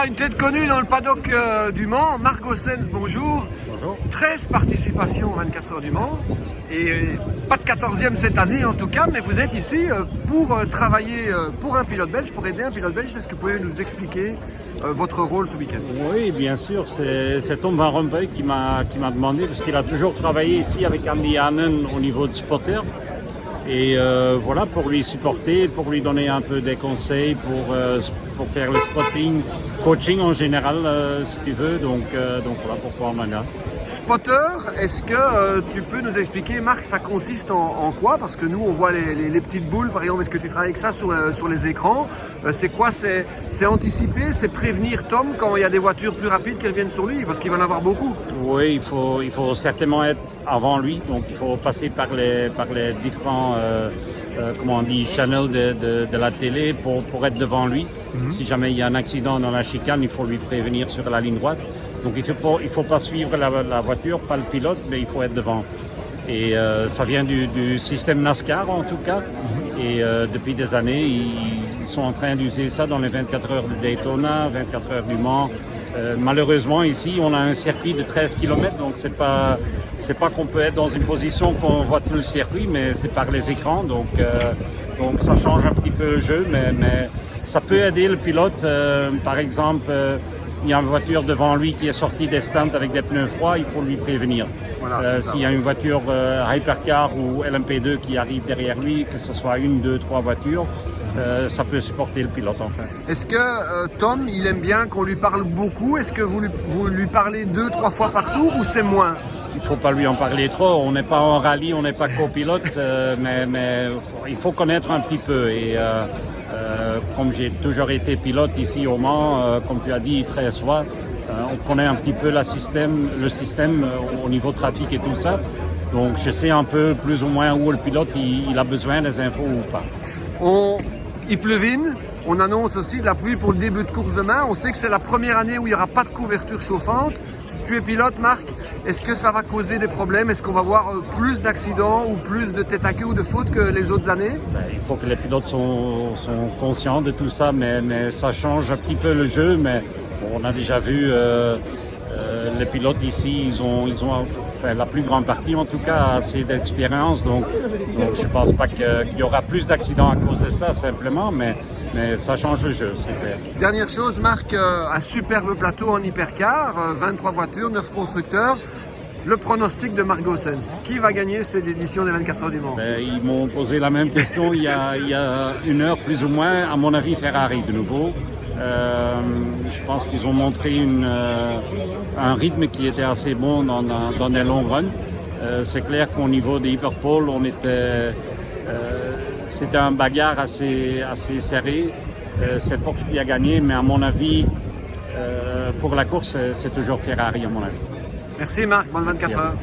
une tête connue dans le paddock du Mans, Marc Goossens, bonjour. Bonjour. 13 participations aux 24 heures du Mans et pas de 14e cette année en tout cas, mais vous êtes ici pour travailler pour un pilote belge, pour aider un pilote belge. Est-ce que vous pouvez nous expliquer votre rôle ce week-end? Oui, bien sûr, c'est Tom Van Rompuy qui m'a demandé, parce qu'il a toujours travaillé ici avec Andy Hannen au niveau de spotter. Et voilà, pour lui supporter, pour lui donner un peu des conseils, pour faire le spotting, coaching en général, si tu veux. Donc voilà pourquoi on en a. Spotter, est-ce que tu peux nous expliquer, Marc, ça consiste en quoi? Parce que nous, on voit les petites boules, par exemple. Est-ce que tu travailles avec ça sur les écrans? C'est quoi? C'est anticiper, c'est prévenir Tom quand il y a des voitures plus rapides qui reviennent sur lui, parce qu'il va en avoir beaucoup. Oui, il faut certainement être avant lui. Donc il faut passer par les différents comment on dit, channels de la télé pour être devant lui. Si jamais il y a un accident dans la chicane, il faut lui prévenir sur la ligne droite. Donc il faut pas suivre la voiture, pas le pilote, mais il faut être devant. Et ça vient du système NASCAR en tout cas. Et depuis des années, ils sont en train d'user ça dans les 24 heures de Daytona, 24 heures du Mans. Malheureusement ici, on a un circuit de 13 km, donc c'est pas qu'on peut être dans une position qu'on voit tout le circuit, mais c'est par les écrans. Donc ça change un petit peu le jeu, mais ça peut aider le pilote. Par exemple, il y a une voiture devant lui qui est sortie des stands avec des pneus froids, il faut lui prévenir. Voilà, s'il y a une voiture Hypercar ou LMP2 qui arrive derrière lui, que ce soit une, deux, trois voitures, ça peut supporter le pilote enfin. Est-ce que Tom, il aime bien qu'on lui parle beaucoup? Est-ce que vous lui parlez 2-3 fois par tour ou c'est moins? Il ne faut pas lui en parler trop. On n'est pas en rallye, on n'est pas copilote, mais il faut connaître un petit peu. Et comme j'ai toujours été pilote ici au Mans, comme tu as dit 13 fois, on connaît un petit peu le système au niveau trafic et tout ça. Donc je sais un peu plus ou moins où le pilote il a besoin des infos ou pas. Il pleuvine, on annonce aussi de la pluie pour le début de course demain. On sait que c'est la première année où il n'y aura pas de couverture chauffante. Tu es pilote, Marc. Est-ce que ça va causer des problèmes? Est-ce qu'on va voir plus d'accidents ou plus de tête à queue ou de fautes que les autres années? Il faut que les pilotes sont conscients de tout ça, mais ça change un petit peu le jeu. Mais bon, on a déjà vu les pilotes ici, ils ont enfin, la plus grande partie en tout cas assez d'expérience. Donc je ne pense pas qu'il y aura plus d'accidents à cause de ça simplement, mais ça change le jeu, c'est clair. Dernière chose, Marc, un superbe plateau en hypercar, 23 voitures, 9 constructeurs. Le pronostic de Marc Goossens, qui va gagner cette édition des 24 heures du Mans? Ils m'ont posé la même question il y a une heure plus ou moins. À mon avis, Ferrari de nouveau. Je pense qu'ils ont montré un rythme qui était assez bon dans des longs runs. C'est clair qu'au niveau des hyperpoles, c'était un bagarre assez serré. C'est Porsche qui a gagné, mais à mon avis, pour la course, c'est toujours Ferrari à mon avis. Merci Marc, bonne 24 heures.